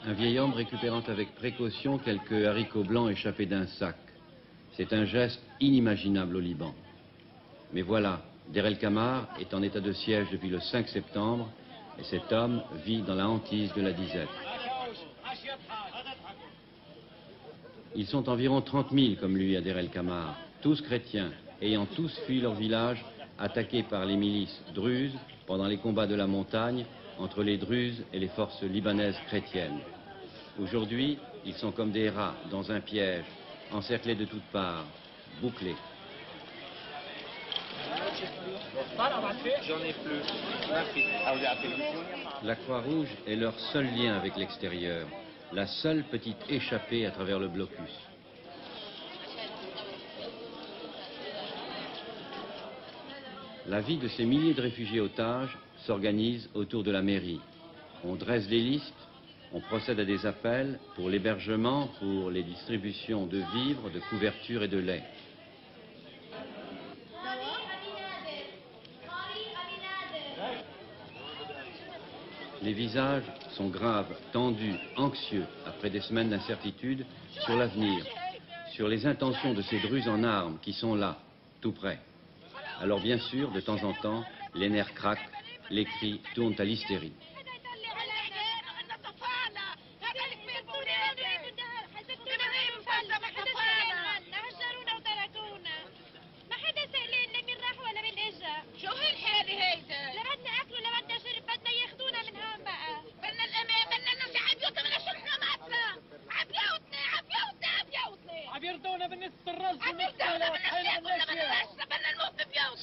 Un vieil homme récupérant avec précaution quelques haricots blancs échappés d'un sac. C'est un geste inimaginable au Liban. Mais voilà, Der El-Kamar est en état de siège depuis le 5 septembre et cet homme vit dans la hantise de la disette. Ils sont environ 30 000 comme lui à Der El-Kamar, tous chrétiens, ayant tous fui leur village, attaqués par les milices druzes pendant les combats de la montagne entre les druzes et les forces libanaises chrétiennes. Aujourd'hui, ils sont comme des rats dans un piège, encerclés de toutes parts, bouclés. J'en ai plus. La Croix-Rouge est leur seul lien avec l'extérieur, la seule petite échappée à travers le blocus. La vie de ces milliers de réfugiés otages s'organise autour de la mairie. On dresse des listes, on procède à des appels pour l'hébergement, pour les distributions de vivres, de couvertures et de lait. Les visages sont graves, tendus, anxieux, après des semaines d'incertitude sur l'avenir, sur les intentions de ces druzes en armes qui sont là, tout près. Alors bien sûr, de temps en temps, les nerfs craquent, les cris tournent à l'hystérie.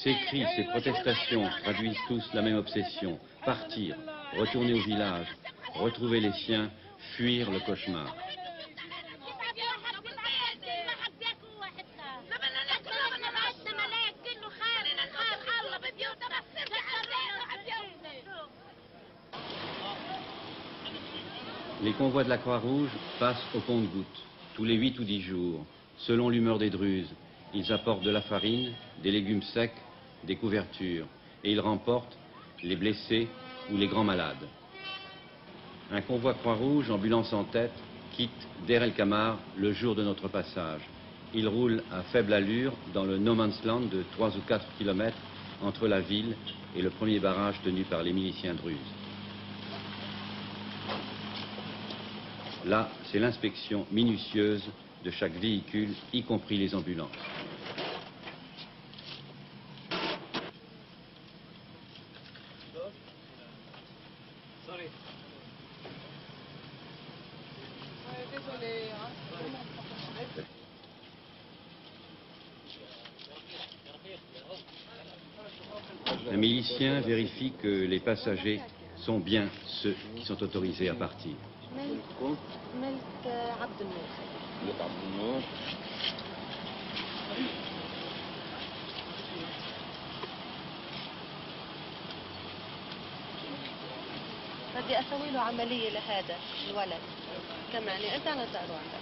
Ces cris, ces protestations traduisent tous la même obsession. Partir, retourner au village, retrouver les siens, fuir le cauchemar. Les convois de la Croix-Rouge passent au compte-gouttes, tous les 8 ou 10 jours, selon l'humeur des druzes. Ils apportent de la farine, des légumes secs, des couvertures, et ils remportent les blessés ou les grands malades. Un convoi Croix-Rouge, ambulance en tête, quitte Der El-Kamar le jour de notre passage. Il roule à faible allure dans le no man's land de 3 ou 4 kilomètres entre la ville et le premier barrage tenu par les miliciens druzes. Là, c'est l'inspection minutieuse de chaque véhicule, y compris les ambulances. Un milicien vérifie que les passagers sont bien ceux qui sont autorisés à partir. بدي اسوي له عمليه لهذا الولد كمان انت انا سألوا عندك.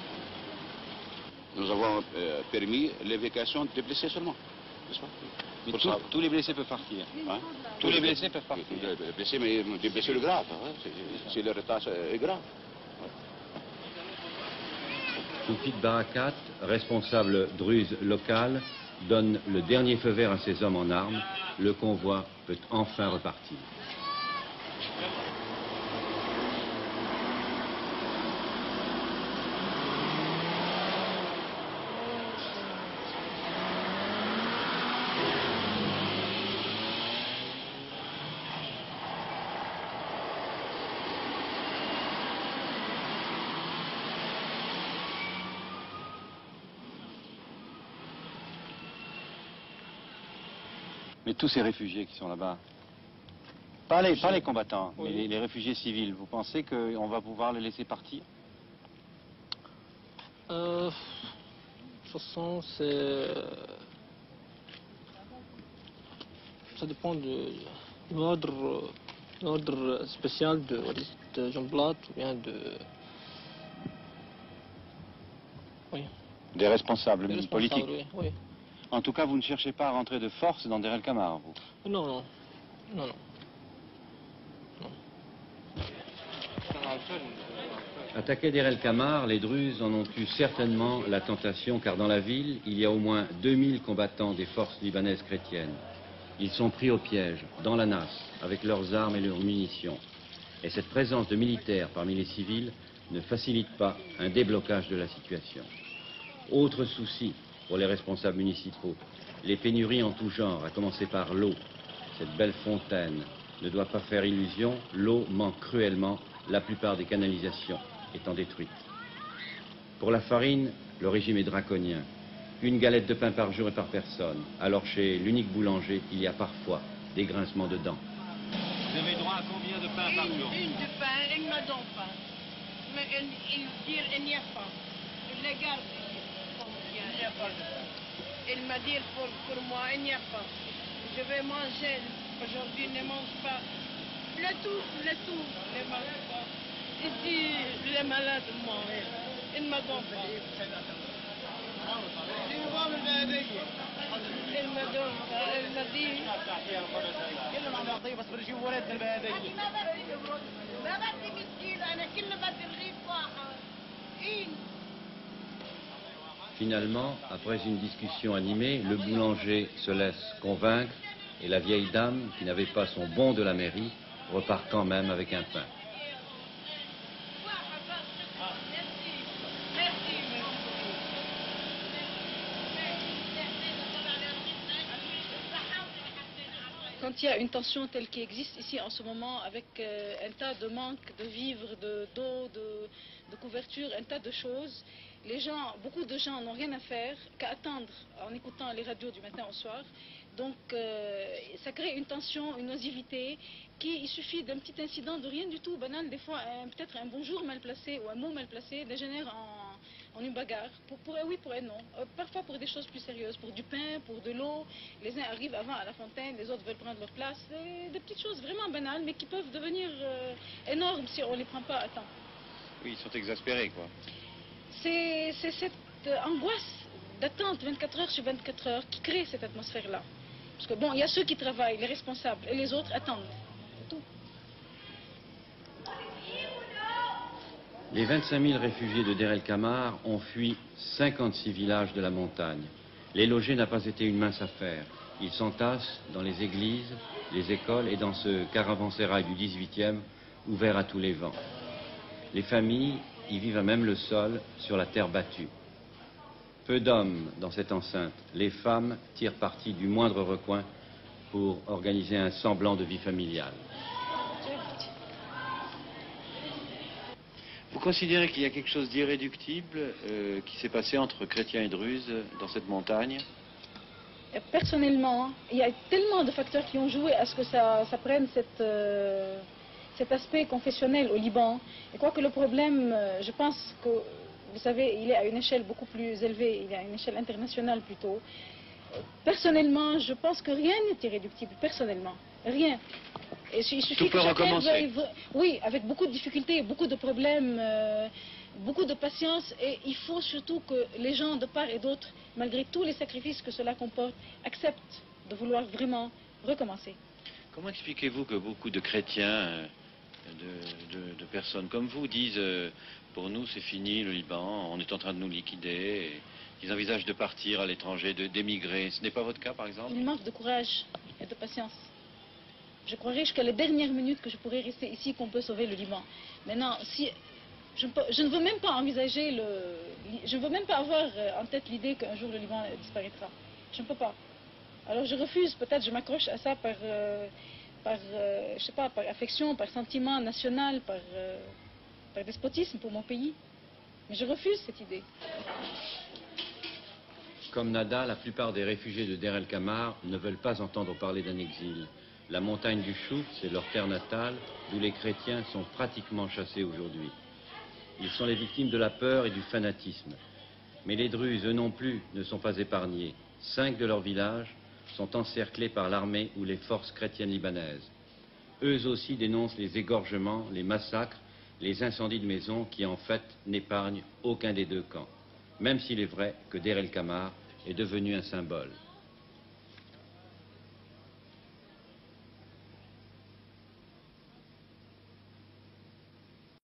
Nous avons permis l'évacuation des blessés seulement, n'est-ce pas? Mais tous les blessés peuvent partir. Hein? Tous les blessés peuvent partir. Les blessés, mais des blessures graves, hein? Si le retard est grave. Toufik Barakat, responsable druze local, donne le dernier feu vert à ces hommes en armes. Le convoi peut enfin repartir. Mais tous ces réfugiés qui sont là-bas, pas les combattants, oui, mais les réfugiés civils, vous pensez qu'on va pouvoir les laisser partir? De toute façon, ça dépend de l'ordre spécial de Jean Blatt ou bien de... Oui. Des responsables politiques. Oui, oui. En tout cas, vous ne cherchez pas à rentrer de force dans Der El-Kamar, vous? Non, non. Non, non. Non. Attaqués d'Er El Kamar, les Druzes en ont eu certainement la tentation, car dans la ville, il y a au moins 2000 combattants des forces libanaises chrétiennes. Ils sont pris au piège, dans la nasse, avec leurs armes et leurs munitions. Et cette présence de militaires parmi les civils ne facilite pas un déblocage de la situation. Autre souci pour les responsables municipaux, les pénuries en tout genre, à commencer par l'eau. Cette belle fontaine ne doit pas faire illusion, l'eau manque cruellement, la plupart des canalisations étant détruites. Pour la farine, le régime est draconien. Une galette de pain par jour et par personne, alors chez l'unique boulanger, il y a parfois des grincements de dents. Vous avez droit à combien de pain par jour? Une de pain, il ne me donne pas. Mais il dit il n'y a pas. Il les garde. Il n'y a pas de pain. Il m'a dit pour moi, il n'y a pas. Je vais manger. Aujourd'hui, ne mange pas. Le tout, ne mange pas. Ici, les malades mangent. Il ne me donne pas. Il me donne pas. Il m'a dit. Finalement, après une discussion animée, le boulanger se laisse convaincre et la vieille dame, qui n'avait pas son bon de la mairie, repart quand même avec un pain. Quand il y a une tension telle qui existe ici en ce moment, avec un tas de manque de vivres, d'eau, de couverture, un tas de choses, beaucoup de gens n'ont rien à faire qu'à attendre en écoutant les radios du matin au soir. Donc ça crée une tension, une osivité, il suffit d'un petit incident de rien du tout, banal, des fois peut-être un bonjour mal placé ou un mot mal placé dégénère en une bagarre, pour un oui, pour un non, parfois pour des choses plus sérieuses, pour du pain, pour de l'eau, les uns arrivent avant à la fontaine, les autres veulent prendre leur place, des petites choses vraiment banales mais qui peuvent devenir énormes si on ne les prend pas à temps. Oui, ils sont exaspérés, quoi. C'est cette angoisse d'attente 24 heures sur 24 heures qui crée cette atmosphère-là. Parce que bon, il y a ceux qui travaillent, les responsables, et les autres attendent. C'est tout. Les 25 000 réfugiés de Der El Kamar ont fui 56 villages de la montagne. Les loger n'a pas été une mince affaire. Ils s'entassent dans les églises, les écoles et dans ce caravansérail du 18e ouvert à tous les vents. Les familles y vivent à même le sol, sur la terre battue. Peu d'hommes dans cette enceinte. Les femmes tirent parti du moindre recoin pour organiser un semblant de vie familiale. Vous considérez qu'il y a quelque chose d'irréductible qui s'est passé entre chrétiens et druzes dans cette montagne? Personnellement, il y a tellement de facteurs qui ont joué à ce que ça prenne cet aspect confessionnel au Liban. Et quoique le problème, je pense que, vous savez, il est à une échelle beaucoup plus élevée, il est à une échelle internationale plutôt. Personnellement, je pense que rien n'est irréductible, personnellement. Rien. Et il suffit tout peut recommencer. Oui, avec beaucoup de difficultés, beaucoup de problèmes, beaucoup de patience. Et il faut surtout que les gens de part et d'autre, malgré tous les sacrifices que cela comporte, acceptent de vouloir vraiment recommencer. Comment expliquez-vous que beaucoup de chrétiens, de personnes comme vous disent pour nous c'est fini le Liban, on est en train de nous liquider, et ils envisagent de partir à l'étranger, d'émigrer. Ce n'est pas votre cas par exemple? Il manque de courage et de patience. Je croirais jusqu'à les dernières minutes que je pourrais rester ici, qu'on peut sauver le Liban. Maintenant, si je ne veux même pas envisager je ne veux même pas avoir en tête l'idée qu'un jour le Liban disparaîtra. Je ne peux pas. Alors je refuse, peut-être je m'accroche à ça je sais pas, par affection, par sentiment national, par despotisme pour mon pays. Mais je refuse cette idée. Comme Nada, la plupart des réfugiés de Der El Kamar ne veulent pas entendre parler d'un exil. La montagne du Chouf, c'est leur terre natale, d'où les chrétiens sont pratiquement chassés aujourd'hui. Ils sont les victimes de la peur et du fanatisme. Mais les Druzes, eux non plus, ne sont pas épargnés. 5 de leurs villages sont encerclés par l'armée ou les forces chrétiennes libanaises. Eux aussi dénoncent les égorgements, les massacres, les incendies de maisons qui, en fait, n'épargnent aucun des deux camps. Même s'il est vrai que Der El Kamar est devenu un symbole.